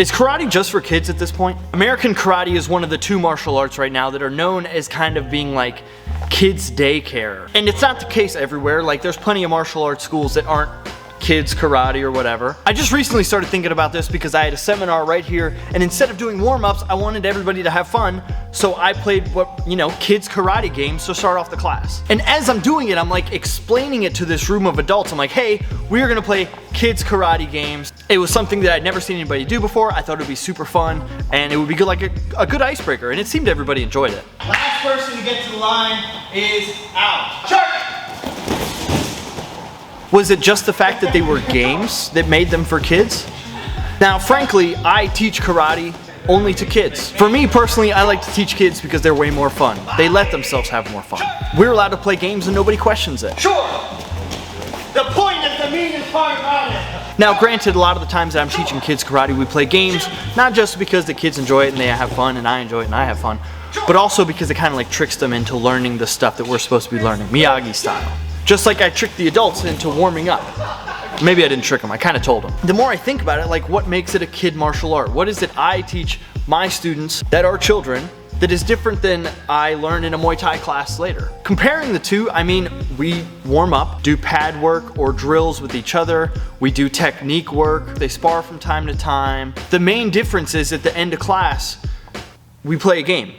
Is karate just for kids at this point? American karate is one of the two martial arts right now that are known as kind of being like kids' daycare. And it's not the case everywhere. Like, there's plenty of martial arts schools that aren't kids karate or whatever. I just recently started thinking about this because I had a seminar right here, and instead of doing warm-ups, I wanted everybody to have fun, so I played kids karate games to start off the class. And as I'm doing it, I'm like explaining it to this room of adults. I'm like, hey, we are gonna play kids karate games. It was something that I'd never seen anybody do before. I thought it would be super fun, and it would be good, like a good icebreaker, and it seemed everybody enjoyed it. Last person to get to the line is out. Shark! Was it just the fact that they were games that made them for kids? Now, frankly, I teach karate only to kids. For me personally, I like to teach kids because they're way more fun. They let themselves have more fun. We're allowed to play games and nobody questions it. Sure! The point is the meanest part about it. Now, granted, a lot of the times that I'm teaching kids karate, we play games, not just because the kids enjoy it and they have fun and I enjoy it and I have fun, but also because it kind of like tricks them into learning the stuff that we're supposed to be learning, Miyagi style. Just like I tricked the adults into warming up. Maybe I didn't trick them, I kind of told them. The more I think about it, like, what makes it a kid martial art? What is it I teach my students that are children that is different than I learn in a Muay Thai class later? Comparing the two, I mean, we warm up, do pad work or drills with each other, we do technique work, they spar from time to time. The main difference is at the end of class, we play a game.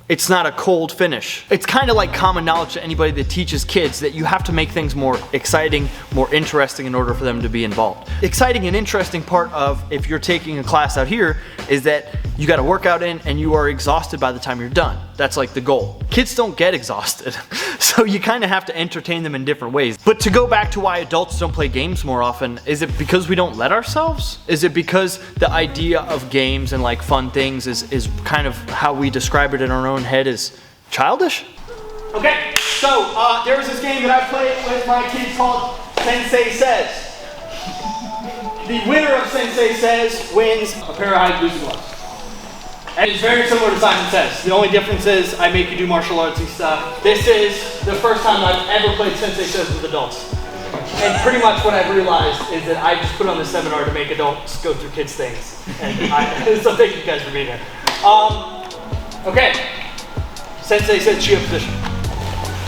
It's not a cold finish. It's kind of like common knowledge to anybody that teaches kids that you have to make things more exciting, more interesting in order for them to be involved. Exciting and interesting part of if you're taking a class out here is that you got to work out in and you are exhausted by the time you're done. That's like the goal. Kids don't get exhausted, so you kind of have to entertain them in different ways. But to go back to why adults don't play games more often, is it because we don't let ourselves? Is it because the idea of games and like fun things is kind of how we describe it in our own head as childish? Okay, so there was this game that I played with my kids called Sensei Says. The winner of Sensei Says wins a pair of high boots gloves. And it's very similar to Simon Says. The only difference is I make you do martial artsy stuff. This is the first time I've ever played Sensei Says with adults. And pretty much what I've realized is that I just put on this seminar to make adults go through kids' things. And so thank you guys for being here. Okay. Sensei says Chia position.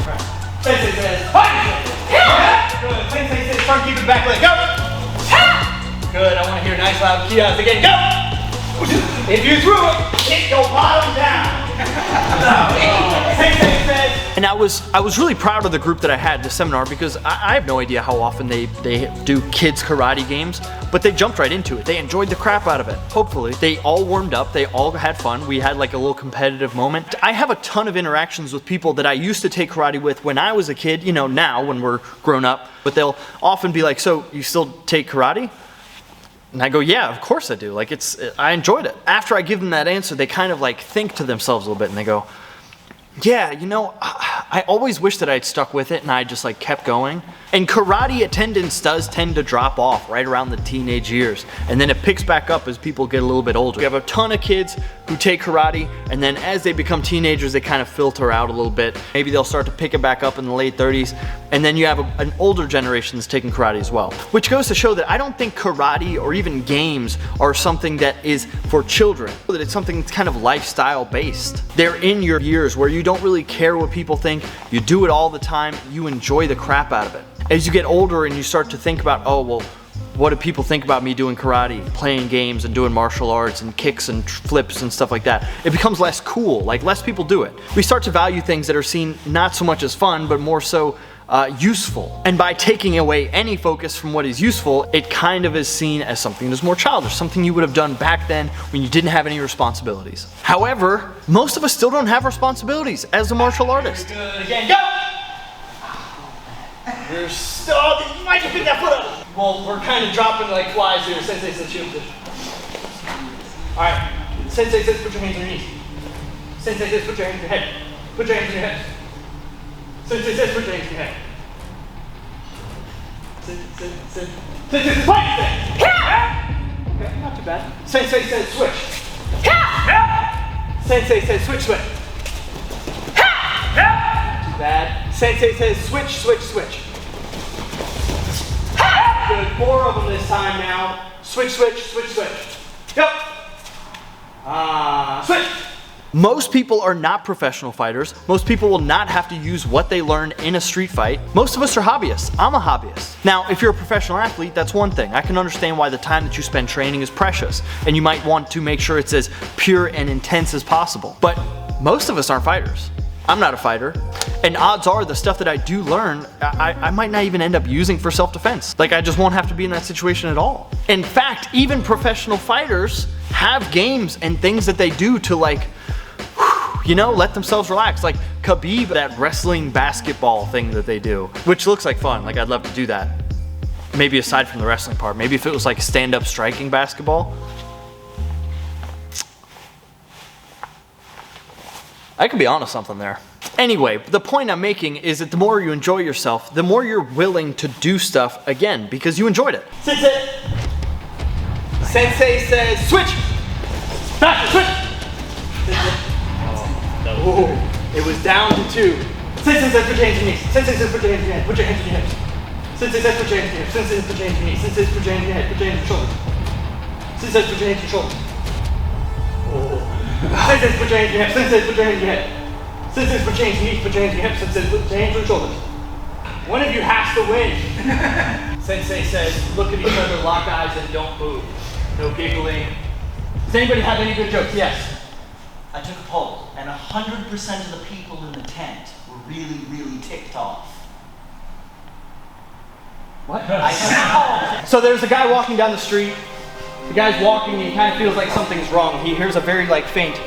Right. Sensei says, fight! Good. Sensei says front, keep it back leg. Go! Good. I want to hear nice loud kias again. Go! If you threw it go bottom down. Sensei says. And I was really proud of the group that I had this seminar because I have no idea how often they do kids karate games, but they jumped right into it. They enjoyed the crap out of it. Hopefully. They all warmed up, they all had fun. We had like a little competitive moment. I have a ton of interactions with people that I used to take karate with when I was a kid, you know, now when we're grown up, but they'll often be like, so you still take karate? And I go, yeah, of course I do. Like I enjoyed it. After I give them that answer, they kind of like think to themselves a little bit and they go, yeah, you know, I always wish that I'd stuck with it and I just like kept going. And karate attendance does tend to drop off right around the teenage years. And then it picks back up as people get a little bit older. We have a ton of kids who take karate, and then as they become teenagers, they kind of filter out a little bit. Maybe they'll start to pick it back up in the late 30s. And then you have an older generation that's taking karate as well. Which goes to show that I don't think karate or even games are something that is for children. That it's something that's kind of lifestyle based. They're in your years where you don't really care what people think. You do it all the time. You enjoy the crap out of it. As you get older and you start to think about, oh, well, what do people think about me doing karate, playing games and doing martial arts and kicks and flips and stuff like that? It becomes less cool, like less people do it. We start to value things that are seen not so much as fun, but more so useful. And by taking away any focus from what is useful, it kind of is seen as something that's more childish, something you would have done back then when you didn't have any responsibilities. However, most of us still don't have responsibilities as a martial artist. Good, again, go! You're still, you might just pick that foot up. Well, we're kind of dropping like flies here. Sensei says shield position. All right. Sensei says put your hands on your knees. Sensei says put your hands on your head. Put your hands on your head. Sensei says put your hands on your head. Sensei says fight thing. Okay, not too bad. Sensei says switch. Sensei says switch, switch. Not too bad. Sensei says switch, switch, switch. Good, 4 of them this time now. Switch, switch, switch, switch. Go. Most people are not professional fighters. Most people will not have to use what they learn in a street fight. Most of us are hobbyists. I'm a hobbyist. Now, if you're a professional athlete, that's one thing. I can understand why the time that you spend training is precious, and you might want to make sure it's as pure and intense as possible. But most of us aren't fighters. I'm not a fighter, and odds are the stuff that I do learn, I might not even end up using for self-defense. Like, I just won't have to be in that situation at all. In fact, even professional fighters have games and things that they do to, like, you know, let themselves relax. Like Khabib, that wrestling basketball thing that they do, which looks like fun. Like, I'd love to do that. Maybe aside from the wrestling part, maybe if it was like stand-up striking basketball. I could be onto something there. Anyway, the point I'm making is that the more you enjoy yourself, the more you're willing to do stuff again because you enjoyed it. Sensei! Sensei says, switch! Faster, switch! Oh, it was down to 2. Sensei says put your hands in your knees. Sensei says put your hands in your head. Put your hands in your hips. Sensei says put your hands in your hips. Sensei says put your hands in your knees. Sensei says put your hands in your head. Put your hands in your shoulders. Sensei says put your hands in your shoulders. Oh. Sensei says put your hands in your hips. Sensei says put your hands in your head. Sensei says put your hands in your knees. Put your hands in your hips. Sensei says put your hands in your shoulders. One of you has to win. Sensei says look at each other, lock eyes, and don't move. No giggling. Does anybody have any good jokes? Yes. I took a poll, and 100% of the people in the tent were really, really ticked off. What? I took a poll. So there's a guy walking down the street. The guy's walking and he kind of feels like something's wrong. He hears a very faint.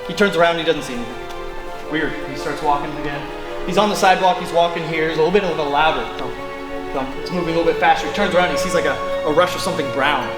He turns around and he doesn't see anything. Weird. He starts walking again. He's on the sidewalk, he's walking here. It's a little louder. Thump, thump. It's moving a little bit faster. He turns around and he sees like a rush of something brown.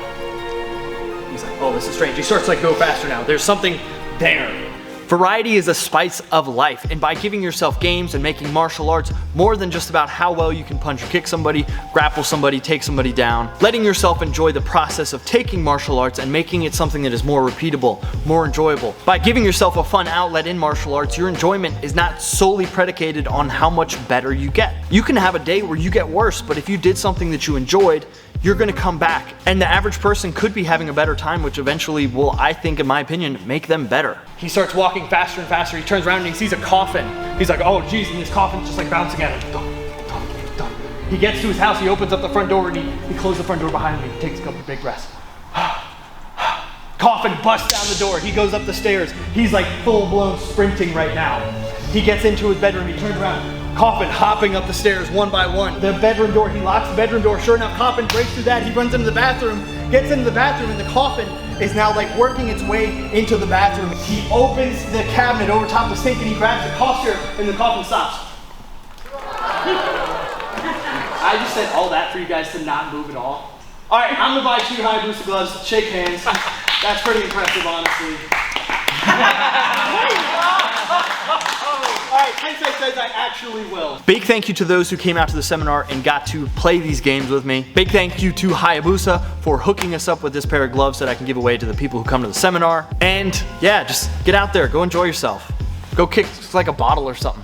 He's like, oh, this is strange. He starts to go faster now. There's something there. Variety is a spice of life, and by giving yourself games and making martial arts more than just about how well you can punch or kick somebody, grapple somebody, take somebody down, letting yourself enjoy the process of taking martial arts and making it something that is more repeatable, more enjoyable. By giving yourself a fun outlet in martial arts, your enjoyment is not solely predicated on how much better you get. You can have a day where you get worse, but if you did something that you enjoyed, you're gonna come back. And the average person could be having a better time, which eventually will, I think, in my opinion, make them better. He starts walking faster and faster. He turns around and he sees a coffin. He's like, oh geez, and this coffin's just like bouncing at him. Dum, dum, dum. He gets to his house, he opens up the front door and he closes the front door behind him. He takes a couple big breaths. Coffin busts down the door. He goes up the stairs. He's like full-blown sprinting right now. He gets into his bedroom, he turns around. Coffin hopping up the stairs one by one. The bedroom door, he locks the bedroom door. Sure enough, Coffin breaks through that. He runs into the bathroom, gets into the bathroom, and the coffin is now working its way into the bathroom. He opens the cabinet over top of the sink and he grabs the cough syrup and the coffin stops. I just said all that for you guys to not move at all. All right, I'm gonna buy 2 Hayabusa gloves, shake hands. That's pretty impressive, honestly. Alright, Sensei says I actually will. Big thank you to those who came out to the seminar and got to play these games with me. Big thank you to Hayabusa for hooking us up with this pair of gloves that I can give away to the people who come to the seminar. And yeah, just get out there, go enjoy yourself. Go kick like a bottle or something.